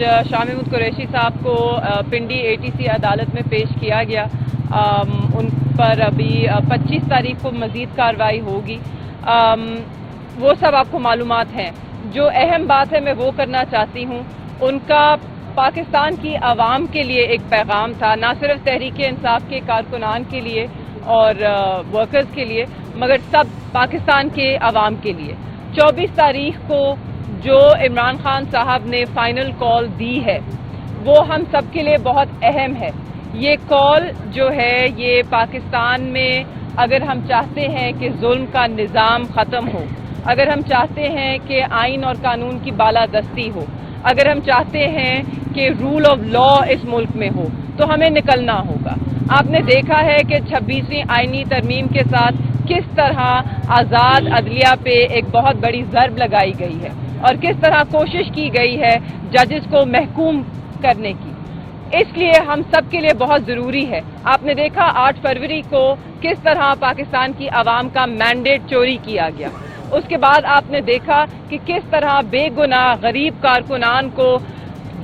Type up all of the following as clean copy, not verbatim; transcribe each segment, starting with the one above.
शाह महमूद कुरैशी साहब को पिंडी ATC अदालत में पेश किया गया। उन पर अभी 25 तारीख को मज़ीद कार्रवाई होगी। वो सब आपको मालूमात हैं। जो अहम बात है मैं वो करना चाहती हूँ, उनका पाकिस्तान की आवाम के लिए एक पैगाम था, ना सिर्फ तहरीक-ए-इंसाफ के कारकुनान के लिए और वर्कर्स के लिए, मगर सब पाकिस्तान के आवाम के लिए। 24 तारीख को जो इमरान खान साहब ने फाइनल कॉल दी है वो हम सब के लिए बहुत अहम है। ये कॉल जो है ये पाकिस्तान में अगर हम चाहते हैं कि जुल्म का निज़ाम ख़त्म हो, अगर हम चाहते हैं कि आइन और कानून की बालादस्ती हो, अगर हम चाहते हैं कि रूल ऑफ लॉ इस मुल्क में हो, तो हमें निकलना होगा। आपने देखा है कि 26वीं आइनी तरमीम के साथ किस तरह आज़ाद अदलिया पे एक बहुत बड़ी ज़रब लगाई गई है और किस तरह कोशिश की गई है जजेस को महकूम करने की। इसलिए हम सब के लिए बहुत ज़रूरी है। आपने देखा 8 फरवरी को किस तरह पाकिस्तान की आवाम का मैंडेट चोरी किया गया। उसके बाद आपने देखा कि किस तरह बेगुनाह गरीब कारकुनान को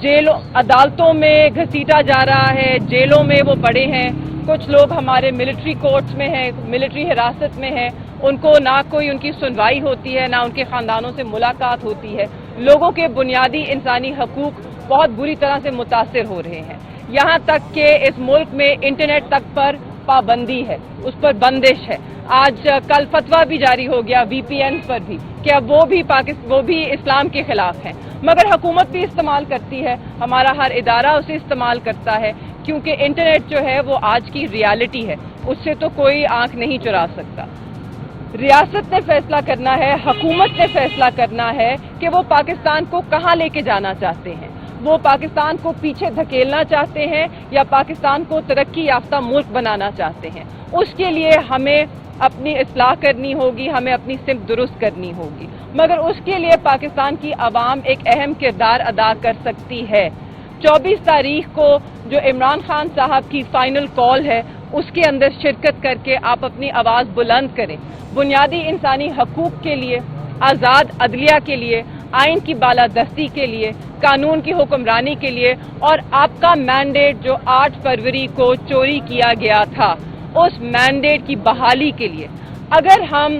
जेलों अदालतों में घसीटा जा रहा है, जेलों में वो पड़े हैं। कुछ लोग हमारे मिलिट्री कोर्ट्स में हैं, मिलिट्री हिरासत में हैं, उनको ना कोई उनकी सुनवाई होती है, ना उनके ख़ानदानों से मुलाकात होती है। लोगों के बुनियादी इंसानी हकूक़ बहुत बुरी तरह से मुतासिर हो रहे हैं। यहाँ तक कि इस मुल्क में इंटरनेट तक पर पाबंदी है, उस पर बंदिश है। आज कल फतवा भी जारी हो गया VPN पर भी कि अब वो भी इस्लाम के खिलाफ हैं, मगर हुकूमत भी इस्तेमाल करती है, हमारा हर इदारा उसे इस्तेमाल करता है, क्योंकि इंटरनेट जो है वो आज की रियलिटी है, उससे तो कोई आंख नहीं चुरा सकता। रियासत ने फैसला करना है, हुकूमत ने फैसला करना है कि वो पाकिस्तान को कहाँ लेके जाना चाहते हैं। वो पाकिस्तान को पीछे धकेलना चाहते हैं या पाकिस्तान को तरक्की याफ्ता मुल्क बनाना चाहते हैं। उसके लिए हमें अपनी इस्लाह करनी होगी, हमें अपनी सिमत दुरुस्त करनी होगी, मगर उसके लिए पाकिस्तान की आवाम एक अहम किरदार अदा कर सकती है। 24 तारीख को जो इमरान खान साहब की फाइनल कॉल है उसके अंदर शिरकत करके आप अपनी आवाज़ बुलंद करें। बुनियादी इंसानी हकूक़ के लिए, आज़ाद अदलिया के लिए, आइन की बालादस्ती के लिए, कानून की हुक्मरानी के लिए, और आपका मैंडेट जो 8 फरवरी को चोरी किया गया था उस मैंडेट की बहाली के लिए। अगर हम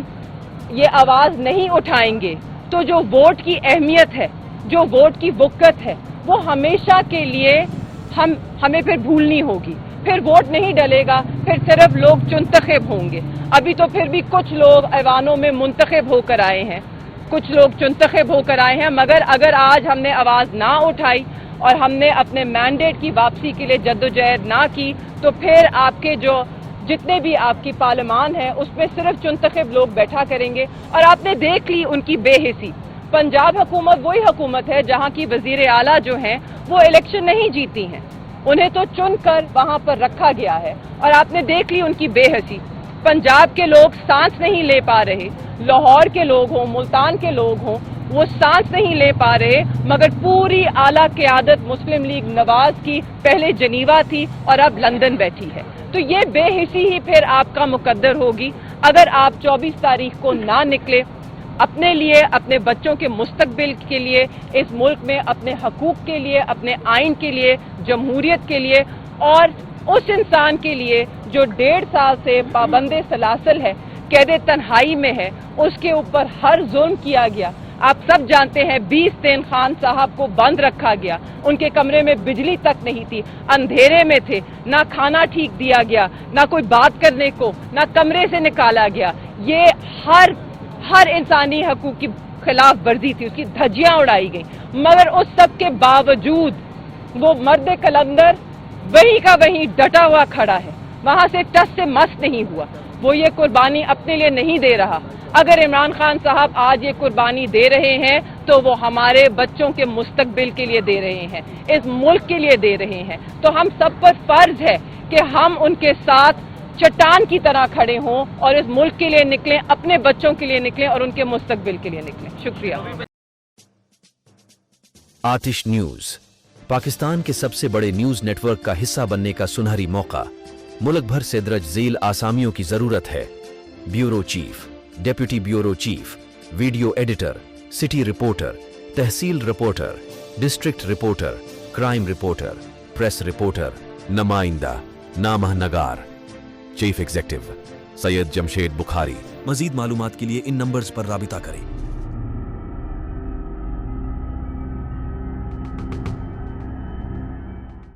ये आवाज़ नहीं उठाएंगे तो जो वोट की अहमियत है, जो वोट की वक़्त है, वो हमेशा के लिए हमें फिर भूलनी होगी। फिर वोट नहीं डलेगा, फिर सिर्फ लोग चुनतखब होंगे। अभी तो फिर भी कुछ लोग ऐवानों में मुंतखब होकर आए हैं, कुछ लोग चुनतखब होकर आए हैं, मगर अगर आज हमने आवाज़ ना उठाई और हमने अपने मैंडेट की वापसी के लिए जद्दोजहद ना की, तो फिर आपके जो जितने भी आपकी पार्लियामान है उसमें सिर्फ चुनतखब लोग बैठा करेंगे। और आपने देख ली उनकी बेहिसी। पंजाब हुकूमत वही हुकूमत है जहाँ की वज़ीर आला जो हैं वो इलेक्शन नहीं जीती हैं, उन्हें तो चुनकर वहाँ पर रखा गया है, और आपने देख ली उनकी बेहसी। पंजाब के लोग सांस नहीं ले पा रहे, लाहौर के लोग हों, मुल्तान के लोग हों, वो सांस नहीं ले पा रहे, मगर पूरी आला क़यादत मुस्लिम लीग नवाज की पहले जनीवा थी और अब लंदन बैठी है। तो ये बेहिसी ही फिर आपका मुकद्दर होगी अगर आप 24 तारीख को ना निकले अपने लिए, अपने बच्चों के मुस्तकबिल के लिए, इस मुल्क में अपने हकूक़ के लिए, अपने आइन के लिए, जमहूरियत के लिए, और उस इंसान के लिए जो 1.5 साल से पाबंदे सलासल है, कैदे तन्हाई में है, उसके ऊपर हर जुल्म किया गया। आप सब जानते हैं 20 दिन खान साहब को बंद रखा गया, उनके कमरे में बिजली तक नहीं थी, अंधेरे में थे, ना खाना ठीक दिया गया, ना कोई बात करने को, ना कमरे से निकाला गया। ये हर इंसानी हकूक़ की खिलाफ वर्जी थी, उसकी धज्जियां उड़ाई गई, मगर उस सब के बावजूद वो मर्द कलंदर वही का वही डटा हुआ खड़ा है, वहां से टस से मस नहीं हुआ। वो ये कुर्बानी अपने लिए नहीं दे रहा। अगर इमरान खान साहब आज ये कुर्बानी दे रहे हैं तो वो हमारे बच्चों के मुस्तकबिल के लिए दे रहे हैं, इस मुल्क के लिए दे रहे हैं। तो हम सब पर फर्ज है कि हम उनके साथ चट्टान की तरह खड़े हों और इस मुल्क के लिए निकलें, अपने बच्चों के लिए निकलें और उनके मुस्तकबिल के लिए निकलें। शुक्रिया। आतिश न्यूज, पाकिस्तान के सबसे बड़े न्यूज नेटवर्क का हिस्सा बनने का सुनहरी मौका। मुल्क भर से दर्ज झेल आसामियों की जरूरत है। Bureau chief, deputy bureau chief, video editor, city reporter, tehsil reporter, district reporter, crime reporter, press reporter, नुमाइंदा, नामह नगार, चीफ एग्जीक्यूटिव सैयद जमशेद बुखारी। मजीद मालूमात के लिए इन नंबर्स पर राबिता करें।